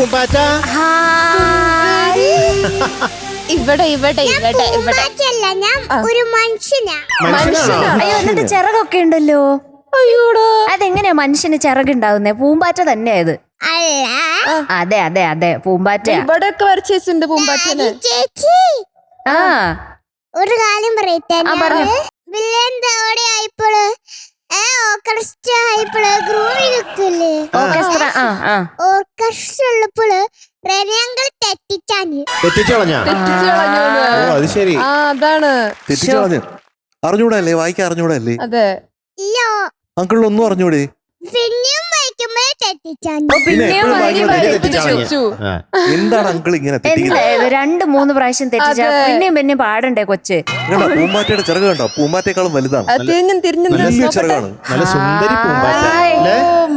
പൂമ്പാറ്റ. ഇവിടെ ഇവിടെ ഇവിടെ ഇവിടെ ഞാൻ ഒരു മനുഷ്യനാ. അയ്യോ എന്നിട്ട് ചിറകൊക്കെ ഉണ്ടല്ലോ. അയ്യോടോ അതെങ്ങനെയാ മനുഷ്യന് ചിറകുണ്ടാവുന്നേ? പൂമ്പാറ്റ തന്നെയാ ഇത്. അതെ അതെ അതെ പൂമ്പാറ്റ. ഇവിടെ ഒക്കെ വരച്ചിട്ടുണ്ട് പൂമ്പാറ്റന്. ചേച്ചി ആ ഒരു കാര്യം പറയട്ടെ. വില്ലന്റെ അവിടെ ആയപ്പോള് ഓർക്കസ്ട്ര ആയപ്പോള് ഗ്രൂവിൽ നിൽക്കില്ലേ ഓർക്കസ്ട്ര. ഓർക്കസ്ട്ര ഉള്ളപ്പോള് റെനിയങ്കൾ തെറ്റിച്ചു കളഞ്ഞാ. അത് ശരി. അതാണ് തെറ്റിച്ചു കളഞ്ഞു. അറിഞ്ഞൂടല്ലേ, വായിക്കാൻ അറിഞ്ഞൂടല്ലേ? അതെ. ഇല്ലോ അങ്കിളിന് ഒന്നും അറിഞ്ഞൂടെ? പിന്നെയും വായിക്കുമ്പോ തെറ്റിച്ചാഞ്ഞു. എന്താണ് അങ്കിൾ ഇങ്ങനെ എന്തായത് 2-3 പ്രാവശ്യം തെറ്റിച്ചാ പിന്നെയും പിന്നെ പാടണ്ടേ കൊച്ച്? പൂമ്പാറ്റയുടെ ചിറക് കണ്ടോ? പൂമ്പാറ്റേക്കാളും വലുതാണ്. വലിയ ചിറകാണ്. നല്ല സുന്ദരി പൂമ്പാറ്റ.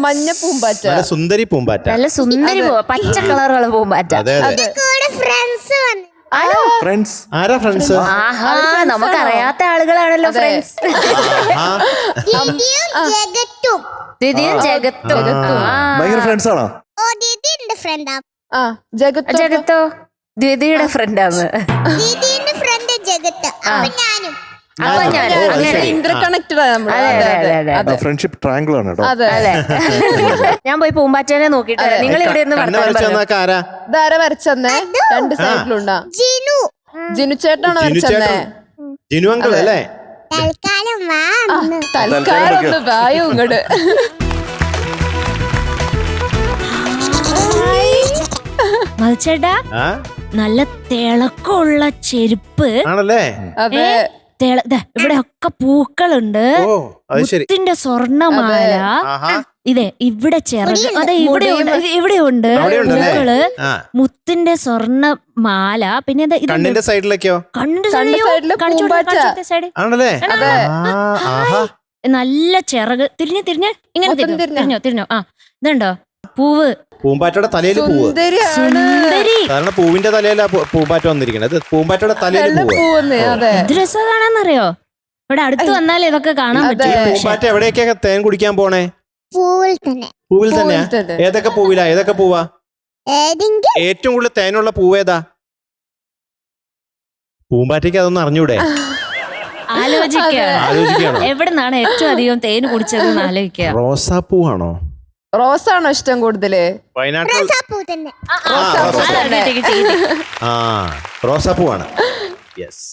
മഞ്ഞ പൂമ്പാറ്റ. നല്ല സുന്ദരി പൂമ്പാറ്റ. നല്ല സുന്ദരി പച്ച കളറുള്ള പൂമ്പാറ്റ. കൂടെ ഫ്രണ്ട്സ് വന്നു. ഫ്രണ്ട്സ് ആരാ ഫ്രണ്ട്സ്? ആഹാ നമുക്കറിയാത്ത ആളുകളാണല്ലോ ഫ്രണ്ട്സ്. ദിദിയും ജഗത്തും ഭയങ്കര ഫ്രണ്ട്സ് ആണോ? ദീദിന്റെ ഫ്രണ്ടാ. ജഗത്തോ ദിദിയുടെ ഫ്രണ്ടാണ്. ദീദിന്റെ ഫ്രണ്ട് ജഗത്ത്. അപ്പൊ ഞാനും ഫ്രണ്ട്ഷിപ്പ് ട്രയാങ്കിൾ ആണ് കേട്ടോ. അതെ. ഞാൻ പോയി പൂമ്പാറ്റേനെ നോക്കിട്ട് നിങ്ങൾ ഇവിടെ ധാര വരച്ചെന്നേ. 2 സൈഡിലുണ്ടാ. ജിനു ചേട്ടനാണോ വരച്ചെന്നേ? ജിനു അങ്കിൾ അല്ലേ? തൽക്കാലം തൽക്കാലം ഒന്ന് വായു ഇങ്ങോട്ട്. മൽച്ചേട്ടാ നല്ല തിളക്കമുള്ള ചെരുപ്പ് ആണല്ലേ? അതെ. ഇവിടെ ഒക്കെ പൂക്കളുണ്ട്. മുത്തിന്റെ സ്വർണ്ണമാല. ഇതെ ഇവിടെ ചിറക്. അതെ ഇവിടെയുണ്ട് പൂക്കള്. മുത്തിന്റെ സ്വർണ്ണമാല. പിന്നെ കണ്ണിന്റെ സൈഡിലേക്കോ? നല്ല ചിറക്. തിരിഞ്ഞ് ഇങ്ങനെ തിരിഞ്ഞോ. ഇതുണ്ടോ പൂവ്? പൂമ്പാറ്റയുടെ തലയിൽ പൂവ്. കാരണം പൂവിന്റെ തലയിലാ പൂമ്പാറ്റ വന്നിരിക്കുന്നത്. പൂമ്പാറ്റയുടെ തലയിൽ പൂവ്. എന്ത് രസമാണെന്നറിയോ? ഇവിടെ അടുത്ത് വന്നാൽ ഇതൊക്കെ കാണാൻ പറ്റും. പൂമ്പാറ്റ എവിടെയൊക്കെ തേൻ കുടിക്കാൻ പോണേ? പൂവിൽ തന്നെയാ? ഏതൊക്കെ പൂവിലാ? ഏതൊക്കെ പൂവാ? ഏറ്റവും കൂടുതൽ തേനുള്ള പൂവ് ഏതാ? പൂമ്പാറ്റയ്ക്ക് അതൊന്നും അറിഞ്ഞൂടെ? ആലോചിക്കാണോ എവിടെ നിന്നാണ് ഏറ്റവും അധികം തേൻ കുടിച്ചത് ആലോചിക്കുക. റോസാപ്പൂവാണോ? റോസാണോ ഇഷ്ടം കൂടുതല്? റോസാപ്പൂവാണ്. യെസ്.